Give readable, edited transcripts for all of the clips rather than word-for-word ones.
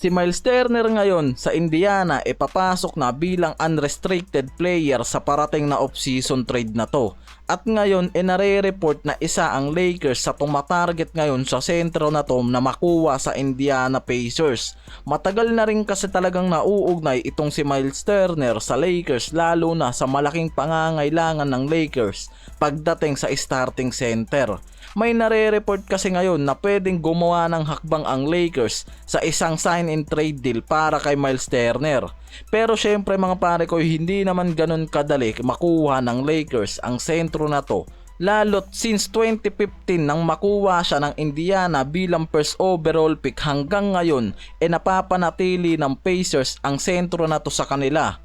Si Miles Turner ngayon sa Indiana papasok na bilang unrestricted player sa parating na off-season trade na to. At ngayon nare-report na isa ang Lakers sa tumatarget ngayon sa sentro na to na makuha sa Indiana Pacers. Matagal na rin kasi talagang nauugnay itong si Miles Turner sa Lakers, lalo na sa malaking pangangailangan ng Lakers pagdating sa starting center. May nare-report kasi ngayon na pwedeng gumawa ng hakbang ang Lakers sa isang sign-and trade deal para kay Miles Turner. Pero syempre mga pare ko, hindi naman ganun kadali makuha ng Lakers ang sentro na to. Lalo't since 2015 nang makuha siya ng Indiana bilang first overall pick, hanggang ngayon napapanatili ng Pacers ang sentro na to sa kanila.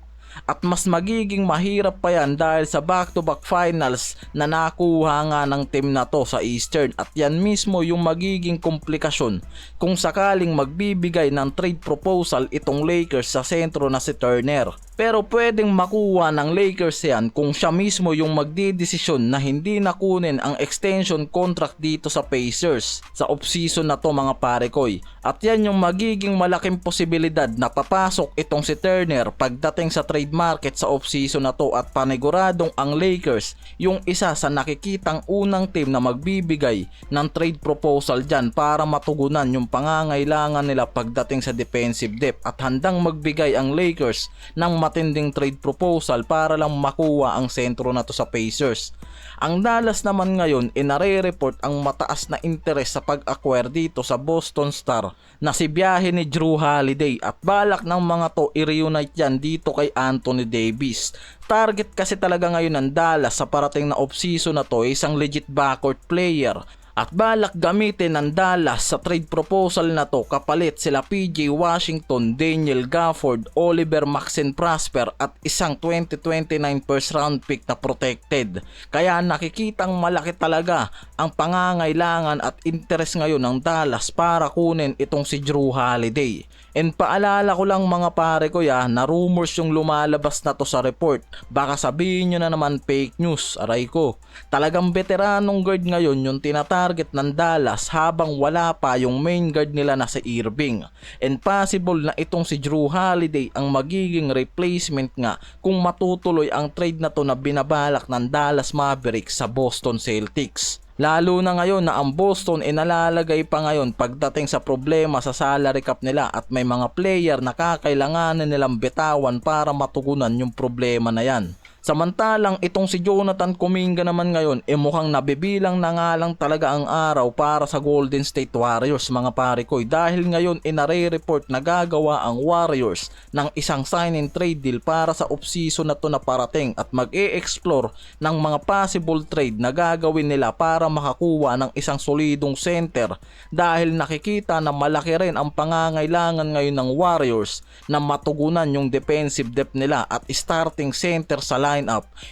At mas magiging mahirap pa yan dahil sa back-to-back finals na nakuha nga ng team na to sa Eastern, at yan mismo yung magiging komplikasyon kung sakaling magbibigay ng trade proposal itong Lakers sa sentro na si Turner. Pero pwedeng makuha ng Lakers yan kung siya mismo yung magdidesisyon na hindi nakunin ang extension contract dito sa Pacers sa off-season na to mga pare koy. At yan yung magiging malaking posibilidad na papasok itong si Turner pagdating sa trade market sa off-season na to, at paniguradong ang Lakers yung isa sa nakikitang unang team na magbibigay ng trade proposal dyan para matugunan yung pangangailangan nila pagdating sa defensive depth, at handang magbigay ang Lakers ng matinding trade proposal para lang makuha ang sentro na to sa Pacers. Ang Dallas naman ngayon nare-report ang mataas na interes sa pag-acquire dito sa Boston Star na si biyahe ni Jrue Holiday, at balak ng mga to i-reunite yan dito kay Anthony Davis. Target kasi talaga ngayon ng Dallas sa parating na off-season na to isang legit backcourt player. At balak gamitin ng Dallas sa trade proposal na to kapalit sila PJ Washington, Daniel Gafford, Oliver Maxine Prosper at isang 2029 first round pick na protected. Kaya nakikitang malaki talaga ang pangangailangan at interes ngayon ng Dallas para kunin itong si Jrue Holiday. And paalala ko lang mga pare ko na rumors yung lumalabas na to sa report. Baka sabihin nyo na naman fake news, aray ko. Talagang veteranong guard ngayon yung tinatarget ng Dallas habang wala pa yung main guard nila na si Irving. And possible na itong si Jrue Holiday ang magiging replacement nga kung matutuloy ang trade na to na binabalak ng Dallas Mavericks sa Boston Celtics. Lalo na ngayon na ang Boston nalalagay pa ngayon pagdating sa problema sa salary cap nila, at may mga player na kakailanganin nilang bitawan para matugunan yung problema na yan. Samantalang itong si Jonathan Kuminga naman ngayon mukhang nabibilang na nga lang talaga ang araw para sa Golden State Warriors mga pare ko, dahil ngayon nare-report na gagawa ang Warriors ng isang sign and trade deal para sa off-season na to na parating, at mag-e-explore ng mga possible trade na gagawin nila para makakuha ng isang solidong center, dahil nakikita na malaki rin ang pangangailangan ngayon ng Warriors na matugunan yung defensive depth nila, at starting center sa lineup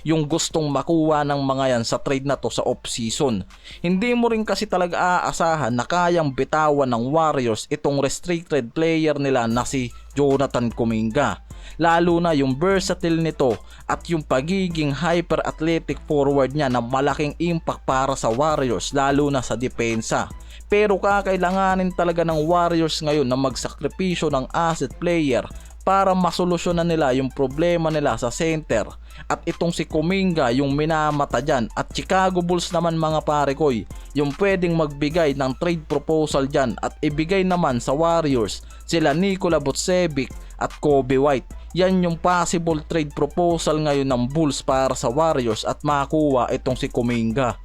yung gustong makuha ng mga yan sa trade na to sa off-season. Hindi mo rin kasi talaga aasahan na kayang bitawan ng Warriors itong restricted player nila na si Jonathan Kuminga. Lalo na yung versatile nito at yung pagiging hyper athletic forward niya na malaking impact para sa Warriors, lalo na sa depensa. Pero kakailanganin talaga ng Warriors ngayon na magsakripisyo ng asset player para masolusyonan nila yung problema nila sa center, at itong si Kuminga yung minamata dyan. At Chicago Bulls naman mga pare koy yung pwedeng magbigay ng trade proposal dyan at ibigay naman sa Warriors sila Nikola Vucevic at Kobe White. Yan yung possible trade proposal ngayon ng Bulls para sa Warriors at makuha itong si Kuminga.